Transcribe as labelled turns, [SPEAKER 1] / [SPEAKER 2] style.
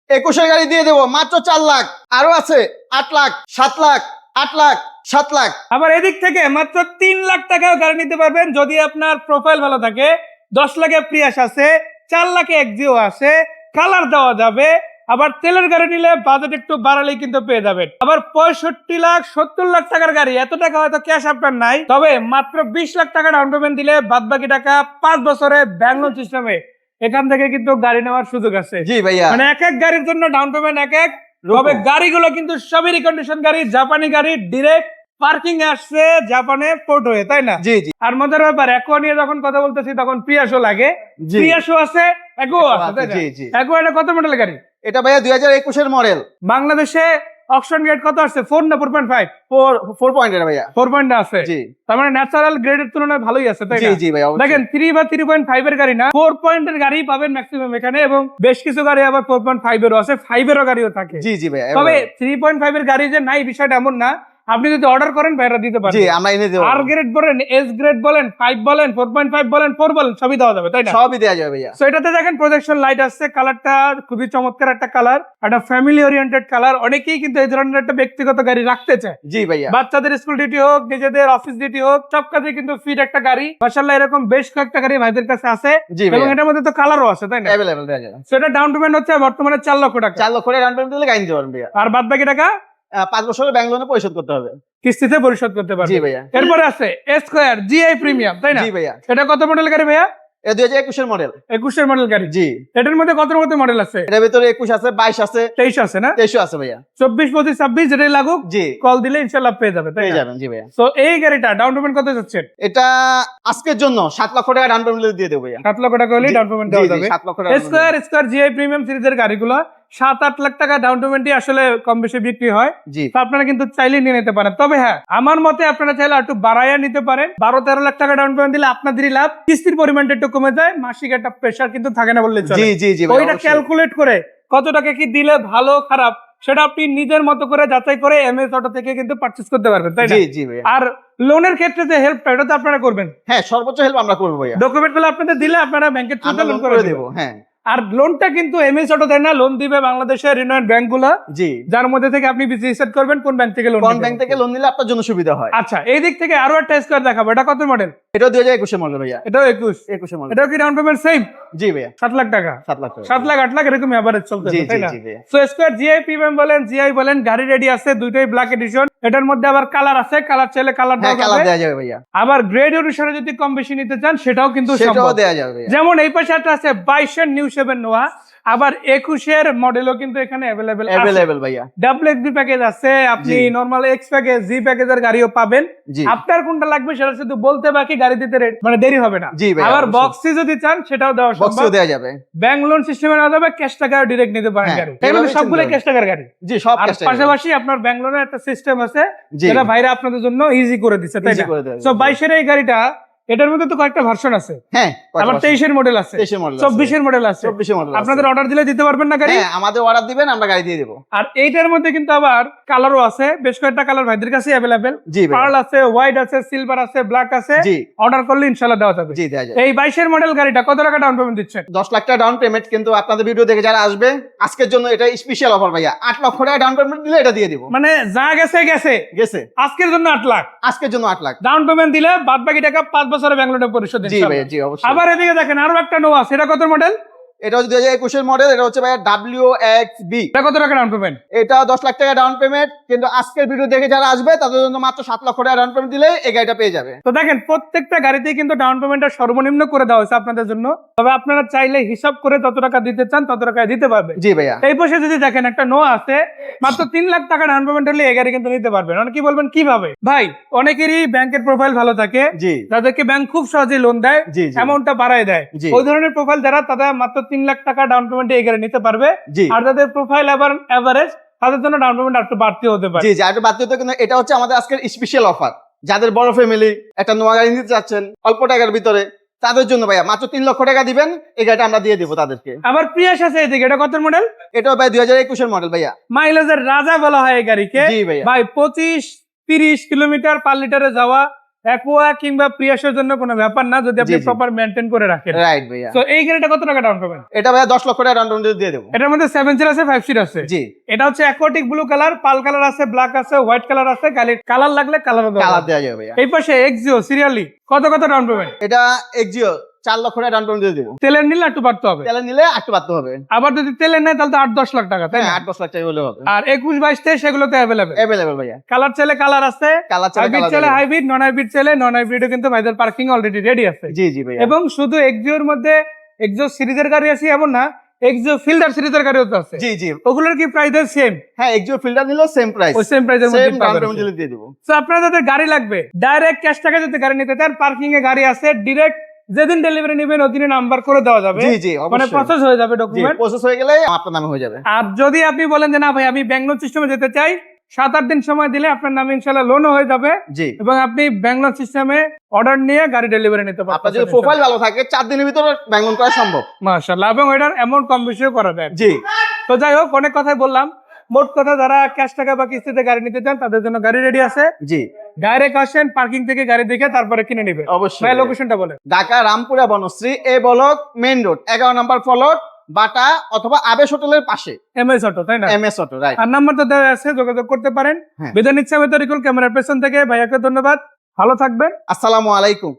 [SPEAKER 1] 21-এর গাড়ি দিয়ে দেবো মাত্র 4 লাখ। আরো আছে 8 লাখ, 7 লাখ, 8 লাখ, 7 লাখ।
[SPEAKER 2] আবার এদিক থেকে মাত্র 3 লাখ টাকাও গাড়ি নিতে পারবেন যদি আপনার প্রোফাইল ভালো থাকে। 10 লাখে প্রিয়াস আছে, 4 লাখে এক্সিও আছে, কালার দেওয়া যাবে। আবার তেলের গাড়ি নিলে বাজেট একটু বাড়ালেই কিন্তু পেয়ে যাবেন। আবার 65 লাখ 70 লাখ টাকার গাড়ি, এত টাকা হয়তো ক্যাশ আপনার নাই, তবে মাত্র 20 লাখ টাকা ডাউন পেমেন্ট দিলে বাদ বাকি টাকা 5 বছরে ব্যাংক লোন সিস্টেমে এখান থেকে কিন্তু গাড়ি নেওয়ার সুযোগ আছে।
[SPEAKER 1] জি ভাইয়া,
[SPEAKER 2] মানে এক এক গাড়ির জন্য ডাউন পেমেন্ট এক এক, তবে গাড়িগুলো কিন্তু সবই রিকন্ডিশন গাড়ি, জাপানি গাড়ি, ডিরেক্ট পার্কিং আসছে জাপানে পোর্ট হয়ে, তাই না?
[SPEAKER 1] জি জি।
[SPEAKER 2] আর মজার ব্যাপার, একো নিয়ে যখন কথা বলতেছি তখন প্রিয়াসও লাগে, প্রিয়াসও আছে, একো আছে, তাই না?
[SPEAKER 1] জি জি।
[SPEAKER 2] একো এটা কত মডেল গাড়ি?
[SPEAKER 1] এটা ভাইয়া 2021-এর মডেল।
[SPEAKER 2] বাংলাদেশে অকশন গ্রেড কত আসছে? 4 না 4.5?
[SPEAKER 1] 4 পয়েন্টের ভাইয়া।
[SPEAKER 2] 4 পয়েন্ট আছে।
[SPEAKER 1] জি।
[SPEAKER 2] তার মানে ন্যাচারাল গ্রেডের তুলনায় ভালোই আছে, তাই
[SPEAKER 1] জি
[SPEAKER 2] না?
[SPEAKER 1] জি ভাইয়া, অবশ্যই।
[SPEAKER 2] দেখেন 3 বা 3.5 এর গাড়ি না, 4 পয়েন্টের গাড়ি পাবেন ম্যাক্সিমাম এখানে, এবং বেশ কিছু গাড়ি আবার 4.5 এরও আছে, 5 এরও গাড়িও থাকে।
[SPEAKER 1] জি জি ভাইয়া।
[SPEAKER 2] তবে 3.5 এর গাড়ি যে নাই বিষয়টা এমন না, আপনি যদি অর্ডার করেন ভাইরা দিতে পারেন।
[SPEAKER 1] জি, আমরা এনে দেব।
[SPEAKER 2] আর গ্রেড বলেন, এস গ্রেড বলেন, 5 বলেন, 4.5 বলেন, 4 বলেন, সবই দেওয়া যাবে, তাই না?
[SPEAKER 1] সবই দেওয়া যাবে ভাইয়া।
[SPEAKER 2] সো এটাতে দেখেন প্রজেকশন লাইট আসছে, কালারটা খুবই চমৎকার একটা কালার, একটা ফ্যামিলি ওরিয়েন্টেড কালার। অনেকেই কিন্তু এই ধরনের একটা ব্যক্তিগত গাড়ি রাখতে চায়।
[SPEAKER 1] জি ভাইয়া।
[SPEAKER 2] বাচ্চাদের স্কুল ডিউটি হোক, নিজেদের অফিস ডিউটি হোক, সব কাজে কিন্তু ফিট একটা গাড়ি। মাশাআল্লাহ এরকম বেশ কয়েকটা গাড়ি ভাইদের কাছে আছে,
[SPEAKER 1] জি
[SPEAKER 2] এবং
[SPEAKER 1] ভাইয়া।
[SPEAKER 2] এটার মধ্যে তো কালারও আছে, তাই না?
[SPEAKER 1] अवेलेबल দেওয়া যাবে।
[SPEAKER 2] সো এটা ডাউন পেমেন্ট হচ্ছে বর্তমানে 4 লক্ষ টাকা।
[SPEAKER 1] 4 লক্ষ টাকা ডাউন পেমেন্ট দিলে গাড়ি নিতে পারবেন ভাইয়া।
[SPEAKER 2] আর বাদ বাকি টাকা
[SPEAKER 1] 5 বছরের ব্যাংক লোনে পরিশোধ করতে হবে।
[SPEAKER 2] কিস্তিতে পরিশোধ করতে পারবে।
[SPEAKER 1] জি ভাইয়া।
[SPEAKER 2] এরপরে আছে স্কয়ার জিআই প্রিমিয়াম, তাই না?
[SPEAKER 1] জি ভাইয়া।
[SPEAKER 2] এটা কত মডেল গাড়ি ভাইয়া?
[SPEAKER 1] এটা 2021-এর মডেল।
[SPEAKER 2] 21 এর মডেল গাড়ি।
[SPEAKER 1] জি।
[SPEAKER 2] এটার মধ্যে কত মডেল আছে?
[SPEAKER 1] এটার ভিতরে 21 আছে, 22 আছে,
[SPEAKER 2] 23 আছে না?
[SPEAKER 1] 23 আছে ভাইয়া।
[SPEAKER 2] 24, 25, 26 যেটাই লাগুক
[SPEAKER 1] জি,
[SPEAKER 2] কল দিলে ইনশাআল্লাহ পেয়ে যাবে, তাই
[SPEAKER 1] পেয়ে
[SPEAKER 2] না?
[SPEAKER 1] যাবেন। জি ভাইয়া।
[SPEAKER 2] তো এই গাড়িটা ডাউন পেমেন্ট কত যাচ্ছে?
[SPEAKER 1] এটা আজকের জন্য 7 লক্ষ টাকা ডাউন পেমেন্ট দিয়ে দেব ভাইয়া।
[SPEAKER 2] 7 লক্ষ টাকা হলেই
[SPEAKER 1] জি,
[SPEAKER 2] ডাউন পেমেন্ট
[SPEAKER 1] জি,
[SPEAKER 2] দেওয়া
[SPEAKER 1] জি,
[SPEAKER 2] যাবে।
[SPEAKER 1] 7 লক্ষ টাকা down payment।
[SPEAKER 2] Square GI premium সিরিজের গাড়িগুলো 7-8 লাখ টাকা ডাউন পেমেন্টই আসলে কম বেশি বিক্রি হয়।
[SPEAKER 1] জি।
[SPEAKER 2] তো আপনারা কিন্তু চাইলে নিয়ে নিতে পারেন। তবে হ্যাঁ, আমার মতে আপনারা চাইলে একটু বাড়াইয়া নিতে পারেন। 12-13 লাখ টাকা ডাউন পেমেন্ট দিলে আপনাদেরই লাভ, কিস্তির পরিমাণটা একটু কমে যায়, মাসিক একটা প্রেসার কিন্তু থাকে না বললে চলে।
[SPEAKER 1] জি জি জি ভাইয়া,
[SPEAKER 2] ওইটা
[SPEAKER 1] অবশ্যই।
[SPEAKER 2] ক্যালকুলেট করে কত টাকা কি দিলে ভালো খারাপ সেটা আপনি নিজের মতো করে যাচাই করে এমএস অটো থেকে কিন্তু পারচেজ করতে পারবেন, তাই না?
[SPEAKER 1] জি জি ভাইয়া।
[SPEAKER 2] আর লোনের ক্ষেত্রে যে হেল্প এটা তো আপনারা করবেন,
[SPEAKER 1] হ্যাঁ, সর্বোচ্চ হেল্প আমরা করব ভাইয়া।
[SPEAKER 2] ডকুমেন্ট গুলো আপনাদের দিলে আপনারা ব্যাংকের থ্রুতে
[SPEAKER 1] আমরা
[SPEAKER 2] লোন
[SPEAKER 1] লোন
[SPEAKER 2] করে
[SPEAKER 1] করে
[SPEAKER 2] দেব।
[SPEAKER 1] দেব। হ্যাঁ।
[SPEAKER 2] আর লোনটা কিন্তু এমএস অটো দেয় না, লোন দিবে বাংলাদেশের ইউনিয়ন ব্যাংকগুলো,
[SPEAKER 1] জি।
[SPEAKER 2] যার মধ্যে থেকে আপনি ডিসাইড করবেন কোন ব্যাংক থেকে লোন
[SPEAKER 1] কোন
[SPEAKER 2] নেবেন।
[SPEAKER 1] ব্যাংক থেকে লোন নিলে আপনার জন্য সুবিধা হয়।
[SPEAKER 2] আচ্ছা, এই দিক থেকে আরো একটা স্কয়ার দেখাবো। এটা কত মডেল?
[SPEAKER 1] এটা 2021-এর মডেল ভাইয়া।
[SPEAKER 2] এটাও 21।
[SPEAKER 1] 21-এর মডেল।
[SPEAKER 2] এটাও কি ডাউন পেমেন্ট সেম?
[SPEAKER 1] জি ভাইয়া।
[SPEAKER 2] 7 লাখ টাকা?
[SPEAKER 1] 7 লাখ টাকা।
[SPEAKER 2] 7 লাখ 8 লাখ এরকম এভারেজ চলতেছে,
[SPEAKER 1] জি
[SPEAKER 2] তাই
[SPEAKER 1] জি
[SPEAKER 2] না?
[SPEAKER 1] জি ভাইয়া।
[SPEAKER 2] সো স্কয়ার জিআই প্রিমিয়াম বলেন, জিআই বলেন, গাড়ি রেডি আছে, দুইটাই ব্ল্যাক এডিশন। এটার মধ্যে আবার কালার আছে, কালার চাইলে কালার
[SPEAKER 1] হ্যাঁ,
[SPEAKER 2] দেওয়া
[SPEAKER 1] কালার
[SPEAKER 2] যাবে।
[SPEAKER 1] দেওয়া যাবে ভাইয়া।
[SPEAKER 2] আবার গ্রেড অনুসারে যদি কম বেশি নিতে চান সেটাও কিন্তু
[SPEAKER 1] সেটাও
[SPEAKER 2] সম্ভব।
[SPEAKER 1] দেওয়া যাবে ভাইয়া।
[SPEAKER 2] যেমন এই পাশে একটা আছে 22 এর নিউ 7 নোয়া, আবার 21 এর মডেলও কিন্তু এখানে अवेलेबल আছে।
[SPEAKER 1] अवेलेबल ভাইয়া।
[SPEAKER 2] ডাবল এক্সবি প্যাকেজ আছে, আপনি
[SPEAKER 1] জি।
[SPEAKER 2] নরমাল এক্স প্যাকেজ, জি প্যাকেজের গাড়িও পাবেন।
[SPEAKER 1] জি।
[SPEAKER 2] আপনার কোনটা লাগবে সেটা শুধু বলতে বাকি গাড়ি দিতে মানে দেরি হবে না।
[SPEAKER 1] জি ভাইয়া,
[SPEAKER 2] আবার
[SPEAKER 1] অবশ্যই।
[SPEAKER 2] বক্সে যদি চান সেটাও দেওয়া সম্ভব।
[SPEAKER 1] বক্সও দেওয়া যাবে।
[SPEAKER 2] ব্যাংক লোন সিস্টেমে নেওয়া যাবে, ক্যাশ টাকাও ডাইরেক্ট নিতে পারেন
[SPEAKER 1] হ্যাঁ,
[SPEAKER 2] গাড়ি। তাই মানে
[SPEAKER 1] এভাবেই
[SPEAKER 2] সবগুলো
[SPEAKER 1] চিন্তা
[SPEAKER 2] ক্যাশ টাকার গাড়ি।
[SPEAKER 1] জি, সব
[SPEAKER 2] আর
[SPEAKER 1] ক্যাশ টাকা।
[SPEAKER 2] পাশাপাশি আপনার ব্যাংক লোনের একটা সিস্টেম আছে
[SPEAKER 1] জি।
[SPEAKER 2] যেটা ভাইরা আপনাদের জন্য ইজি করে দিচ্ছে, তাই
[SPEAKER 1] ইজি
[SPEAKER 2] না?
[SPEAKER 1] করে দেওয়া
[SPEAKER 2] সো
[SPEAKER 1] যাবে।
[SPEAKER 2] 22 এর এই গাড়িটা, এটার মধ্যে তো কয়েকটা ভার্সন আছে।
[SPEAKER 1] হ্যাঁ,
[SPEAKER 2] আবার 23 এর মডেল আছে,
[SPEAKER 1] 23 এর মডেল আছে।
[SPEAKER 2] 24 এর মডেল আছে।
[SPEAKER 1] 24 এর মডেল আছে।
[SPEAKER 2] আপনাদের অর্ডার দিলে দিতে পারবেন না গাড়ি?
[SPEAKER 1] হ্যাঁ, আমাদের অর্ডার দিবেন, আমরা গাড়ি দিয়ে দেব।
[SPEAKER 2] আর এইটার মধ্যে কিন্তু আবার কালারও আছে, বেশ কয়েকটা কালার ভাইদের কাছে अवेलेबल।
[SPEAKER 1] জি ভাইয়া।
[SPEAKER 2] পার্ল আছে, হোয়াইট আছে, সিলভার আছে, ব্ল্যাক আছে।
[SPEAKER 1] জি।
[SPEAKER 2] অর্ডার করলে ইনশাআল্লাহ দেওয়া যাবে।
[SPEAKER 1] জি, দেওয়া যাবে।
[SPEAKER 2] এই 22 এর মডেল গাড়িটা কত টাকা ডাউন পেমেন্ট দিচ্ছেন?
[SPEAKER 1] 10 লাখ টাকা ডাউন পেমেন্ট, কিন্তু আপনাদের ভিডিও দেখে যারা আসবে আজকের জন্য এটা স্পেশাল অফার ভাইয়া। 8 লক্ষ টাকা ডাউন পেমেন্ট দিলে এটা দিয়ে দেব।
[SPEAKER 2] মানে যা গেছে গেছে,
[SPEAKER 1] গেছে।
[SPEAKER 2] আজকের জন্য 8 লাখ
[SPEAKER 1] আজকের জন্য 8 লাখ
[SPEAKER 2] ডাউন পেমেন্ট দিলে বাদ বাকি টাকা 5 বছরে ব্যাংক লোনে পরিশোধ
[SPEAKER 1] জি
[SPEAKER 2] ইনশাআল্লাহ।
[SPEAKER 1] ভাইয়া, জি অবশ্যই।
[SPEAKER 2] আবার এদিকে দেখেন আরো একটা নোয়া, সেটা কত মডেল?
[SPEAKER 1] এটা হচ্ছে 2021-এর মডেল। এটা হচ্ছে ভাইয়া WXB।
[SPEAKER 2] এটা কত টাকা ডাউন পেমেন্ট?
[SPEAKER 1] এটা 10 লাখ টাকা ডাউন পেমেন্ট, কিন্তু আজকের ভিডিও দেখে যারা আসবে তাদের জন্য মাত্র 7 লক্ষ টাকা ডাউন পেমেন্ট দিলে এই গাড়িটা পেয়ে যাবে।
[SPEAKER 2] তো দেখেন প্রত্যেকটা গাড়িতেই কিন্তু ডাউন পেমেন্টটা সর্বনিম্ন করে দেওয়া হয়েছে আপনাদের জন্য। তবে আপনারা চাইলে হিসাব করে যত টাকা দিতে চান তত টাকা দিতে পারবেন।
[SPEAKER 1] জি ভাইয়া।
[SPEAKER 2] এই পাশে যদি দেখেন একটা নোয়া আছে, মাত্র 3 লাখ টাকা ডাউন পেমেন্ট হলে এই গাড়ি কিন্তু নিতে পারবেন। অনেকে বলবেন কিভাবে? ভাই, অনেকেরই ব্যাংকের প্রোফাইল ভালো থাকে,
[SPEAKER 1] জি
[SPEAKER 2] যাদেরকে ব্যাংক খুব সহজে লোন দেয়,
[SPEAKER 1] জি জি।
[SPEAKER 2] অ্যামাউন্টটা বাড়ায় দেয়।
[SPEAKER 1] জি।
[SPEAKER 2] ওই ধরনের প্রোফাইল যারা, তারা মাত্র 3 লাখ টাকা ডাউন পেমেন্টে এই গাড়ি নিতে পারবে।
[SPEAKER 1] জি।
[SPEAKER 2] আর যাদের প্রোফাইল আবার এভারেজ, তাদের জন্য ডাউন পেমেন্ট একটু বাড়তি হতে পারে।
[SPEAKER 1] জি জি, আর বাদ দিতে, কিন্তু এটা হচ্ছে আমাদের আজকের স্পেশাল অফার। যাদের বড় ফ্যামিলি একটা নোয়া গাড়ি নিতে চাচ্ছেন অল্প টাকার ভিতরে, তাদের জন্য ভাইয়া মাত্র 3 লক্ষ টাকা দিবেন, এই গাড়িটা আমরা দিয়ে দেবো তাদেরকে।
[SPEAKER 2] আবার প্রিয়াস আছে এদিকে, এটা কত মডেল?
[SPEAKER 1] এটাও ভাই 2021-এর মডেল ভাইয়া।
[SPEAKER 2] মাইলেজের রাজা বলা হয় এই গাড়িকে।
[SPEAKER 1] জি ভাইয়া।
[SPEAKER 2] ভাই 25-30 কিলোমিটার পার লিটারে যাওয়া, অ্যাকোয়া কিংবা প্রিয়াসের জন্য কোনো ব্যাপার না যদি আপনি
[SPEAKER 1] জি, জি।
[SPEAKER 2] প্রপার মেনটেন করে রাখেন।
[SPEAKER 1] রাইট ভাইয়া।
[SPEAKER 2] তো এই গাড়িটা কত টাকা ডাউন পেমেন্ট?
[SPEAKER 1] এটা ভাইয়া 10 লক্ষ টাকা ডাউন পেমেন্ট দিয়ে দেবো।
[SPEAKER 2] এটার মধ্যে 7 সিট আছে 5 সিট আছে।
[SPEAKER 1] জি,
[SPEAKER 2] এটা হচ্ছে অ্যাকোয়াটিক ব্লু কালার, পাল কালার আছে, ব্ল্যাক আছে, হোয়াইট কালার আছে, কালার লাগলে কালার
[SPEAKER 1] কালার দেওয়া যাবে ভাইয়া।
[SPEAKER 2] এই পাশে এক্সিও সিরিয়ালি কত ডাউন পেমেন্ট?
[SPEAKER 1] এটা এক্সিও 4 লক্ষ টাকা ডাউন পেমেন্ট দিয়ে দেবো।
[SPEAKER 2] তেলের নিলে একটু বাড়তে হবে,
[SPEAKER 1] তেলে নিলে একটু বাড়তে হবে।
[SPEAKER 2] আবার যদি তেলের নেয় তাহলে তো 8-10 লাখ টাকা, তাই না?
[SPEAKER 1] হ্যাঁ, 8-10 লাখ টাকা হলে হবে।
[SPEAKER 2] আর 21-22 সেগুলোতে অ্যাভেলেবেল।
[SPEAKER 1] অ্যাভেলেবল ভাইয়া।
[SPEAKER 2] কালার চাইলে কালার আছে,
[SPEAKER 1] কালার চাইলে
[SPEAKER 2] হাইব্রিড
[SPEAKER 1] কালার
[SPEAKER 2] চাইলে
[SPEAKER 1] দেওয়া যাবে।
[SPEAKER 2] হাইব্রিড, নন হাইব্রিড চাইলে নন হাইব্রিডও কিন্তু ভাইদের পার্কিং অলরেডি রেডি আছে।
[SPEAKER 1] জি, জি ভাইয়া।
[SPEAKER 2] এবং শুধু এক্সিওর মধ্যে এক্সিও সিরিজের গাড়ি আছে এমন না, এক্সিও ফিল্ডার সিরিজের গাড়িও তো আছে।
[SPEAKER 1] জি, জি।
[SPEAKER 2] ওগুলোর কি প্রাইস সেম?
[SPEAKER 1] হ্যাঁ, এক্সিও ফিল্টার নিলেও সেম প্রাইস।
[SPEAKER 2] ওই সেম প্রাইসের
[SPEAKER 1] সেম
[SPEAKER 2] মধ্যে
[SPEAKER 1] ডাউন
[SPEAKER 2] পাবেন।
[SPEAKER 1] পেমেন্ট দিলে দিয়ে দেবো।
[SPEAKER 2] তো আপনারা যাদের গাড়ি লাগবে ডাইরেক্ট ক্যাশ টাকা যদি গাড়ি নিতে চান, পার্কিং এ গাড়ি আছে, ডিরেক্ট যেদিন ডেলিভারি নেবেন ওদিনে নাম্বার করে দেওয়া যাবে।
[SPEAKER 1] জি, জি,
[SPEAKER 2] মানে
[SPEAKER 1] অবশ্যই।
[SPEAKER 2] প্রসেস হয়ে যাবে
[SPEAKER 1] জি,
[SPEAKER 2] ডকুমেন্ট।
[SPEAKER 1] প্রসেস হয়ে গেলে আপনার নামে হয়ে যাবে।
[SPEAKER 2] আর যদি আপনি বলেন যে না ভাই আমি ব্যাংক লোন সিস্টেমে যেতে চাই, 7-8 দিন সময় দিলে আপনার নামে ইনশাআল্লাহ লোনও হয়ে যাবে
[SPEAKER 1] জি।
[SPEAKER 2] এবং আপনি ব্যাংক লোন সিস্টেমে অর্ডার নিয়ে গাড়ি ডেলিভারি নিতে
[SPEAKER 1] আপনার
[SPEAKER 2] পারবেন।
[SPEAKER 1] যদি প্রোফাইল ভালো থাকে 4 দিনের ভিতরে ব্যাংক লোন করা সম্ভব।
[SPEAKER 2] মাশাআল্লাহ, এবং এটার এমন কম বেশিও করা যায়।
[SPEAKER 1] জি,
[SPEAKER 2] তো যাই হোক, অনেক কথাই বললাম। মোট কথা, যারা ক্যাশ টাকা বা কিস্তিতে গাড়ি নিতে চান তাদের জন্য গাড়ি রেডি আছে।
[SPEAKER 1] জি,
[SPEAKER 2] ডাইরেক্ট আসেন, পার্কিং থেকে গাড়ি দেখে তারপরে কিনে নেবেন।
[SPEAKER 1] অবশ্যই।
[SPEAKER 2] ভাই লোকেশনটা বলেন।
[SPEAKER 1] Dhaka Rampura Banasree A block main road 11 নম্বর ফলট বাটা অথবা আবেশ হোটেলের পাশে।
[SPEAKER 2] এমএস অটো, তাই না?
[SPEAKER 1] MS auto, right.
[SPEAKER 2] আর নাম্বার তো দেওয়া আছে, যোগাযোগ করতে পারেন।
[SPEAKER 1] হ্যাঁ।
[SPEAKER 2] বিদায় নিচ্ছে আমি তরিকুল, ক্যামেরার পেছন থেকে। ভাইয়াকে ধন্যবাদ, ভালো থাকবেন।
[SPEAKER 1] আসসালামু আলাইকুম।